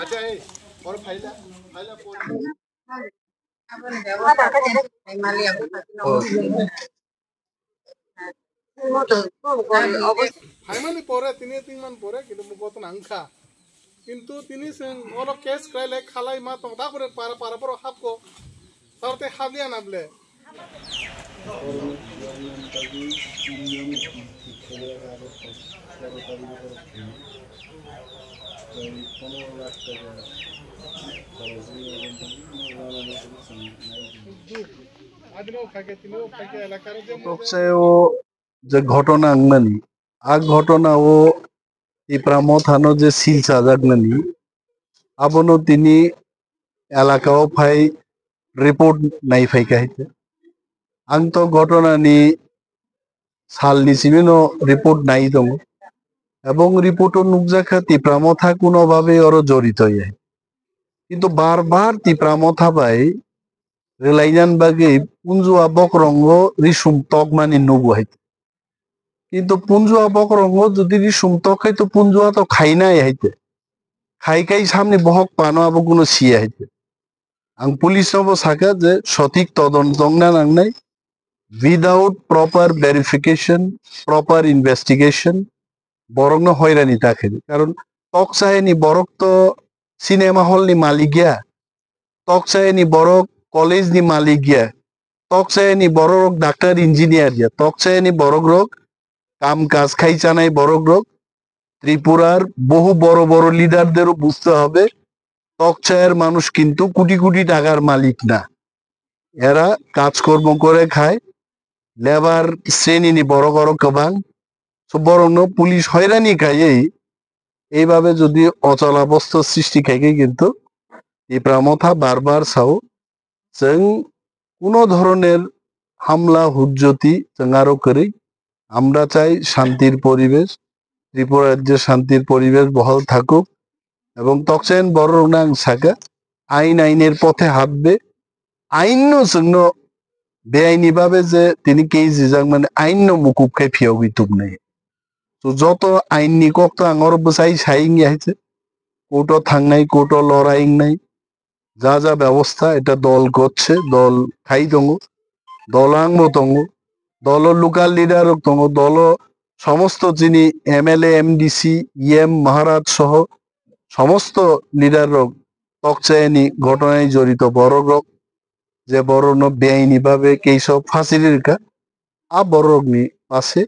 আচ্ছা এই পর ফাইলা ফাইলা পর ফাইমালি পরে তিন মান পরে কিন্তু কত নাংখা কিন্তু তিনি ওর কেস ক্রাইলে খালাই মা তো তারপরে পারা পর হাবকো তারতে হাবিয়া নাবলে যে ঘটনা আংনানি আগ ঘটনা ও ইপ্রামথানো যে সিলসা জাগনানি আবনো তিনি এলাকাও ফাই রিপোর্ট নাই ফাইকাইতে আং তো ঘটনানি সালনি সিমিনো রিপোর্ট নাই দङ এবং রিপোর্টও নুকজাখা তিপ্রামথা কোনোভাবে ওর জড়িত কিন্তু বারবার তিপ্রামথা বাই রেলাইনান বাগে পুঞ্জুয়া বকরঙ্গ রিসুম তক মানি নুবু হাইতে কিন্তু পুঞ্জুয়া বকরঙ্গ যদি রিসুম তক হাইতো পুঞ্জুয়া তো খাই নাই হাইতে খাই সামনে বহক পানো আবো কোনো সিয়া হাইতে আং পুলিশ নব সাকা যে সঠিক তদন্ত না নাংনাই without proper verification proper investigation বরং হয়রানি তাকে কারণ তক চাহেনি বরক তো সিনেমা হল নি মালিক গিয়া তক চাহেনি বরক কলেজ নি মালিক গিয়া তক চাহেনি বড় ডাক্তার ইঞ্জিনিয়ার গিয়া তক চাহেনি বড় রোগ কাম কাজ খাই চানাই বড় রোগ ত্রিপুরার বহু বড় বড় লিডারদেরও বুঝতে হবে তক চায়ের মানুষ কিন্তু কোটি কোটি টাকার মালিক না এরা কাজকর্ম করে খায় লেবার শ্রেণী নি বড় বড় কবাং বরং পুলিশ হয়রানি খাই এইভাবে যদি অচলাবস্থা সৃষ্টি খাইকে কিন্তু এই প্রামথা বারবার চাও जों কোনো ধরনের হামলা হুজ্জতি जों আরো করি আমরা চাই শান্তির পরিবেশ ত্রিপুরা রাজ্যে শান্তির পরিবেশ বহাল থাকুক এবং তকসেন বড় নাং সাকা আইনের পথে হাঁটবে আইনও जोंनो বেআইনি ভাবে যে তিনি কেজি যাং মানে আইন মুকুব খাই ফিয়াবি তুম নেই তো যত আইন নিকক তো আঙর বসাই সাইং আইছে কোর্টও থাংনাই কোর্টও লড়াইং নাই যা যা ব্যবস্থা এটা দল করছে দল খাই দङ দলাংব দङ দল লোকাল লিডার দङ দল সমস্ত যিনি এমএলএ এমডিসি ইএম মহারাজ সহ সমস্ত লিডার তকচায়নি ঘটনায় জড়িত বড় রোগ যে বড় বেআইনি ভাবে কেইসব ফাঁসির কা আ বড় রোগনি পাশে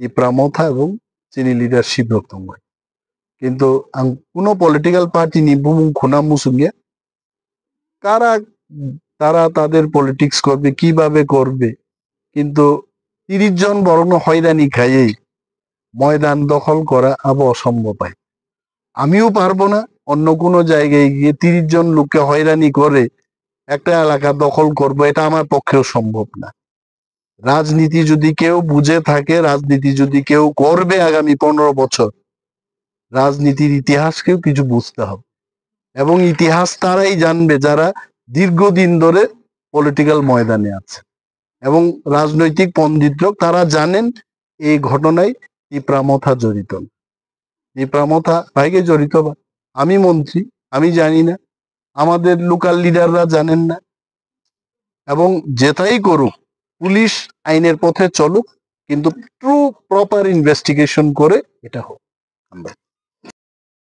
ই প্রামথা এবং যিনি লিডারশিপ দङ কিন্তু কোনো পলিটিক্যাল পার্টি নি বুমুং খুনা মুসুঙ্গিয়া কারা তারা তাদের পলিটিক্স করবে কিভাবে করবে কিন্তু 30 জন বরং হয়রানি খাইয়েই ময়দান দখল করা আবো অসম্ভব হয় আমিও পারবো না অন্য কোনো জায়গায় গিয়ে 30 জন লোককে হয়রানি করে একটা এলাকা দখল করব এটা আমার পক্ষেও সম্ভব না রাজনীতি যদি কেউ বুঝে থাকে রাজনীতি যদি কেউ করবে আগামী 15 বছর রাজনীতির ইতিহাসকেও কিছু বুঝতে হবে এবং ইতিহাস তারাই জানবে যারা দীর্ঘদিন ধরে পলিটিক্যাল ময়দানে আছে এবং রাজনৈতিক পণ্ডিতরা তারা জানেন এই ঘটনায় ইপ্রামথা জড়িত ইপ্রামথা ভাইকে জড়িত বা আমি মন্ত্রী আমি জানি না আমাদের লোকাল লিডাররা জানেন না এবং যেটাই করুক পুলিশ আইনের পথে চলুক কিন্তু ট্রু প্রপার ইনভেস্টিগেশন করে এটা হোক আমরা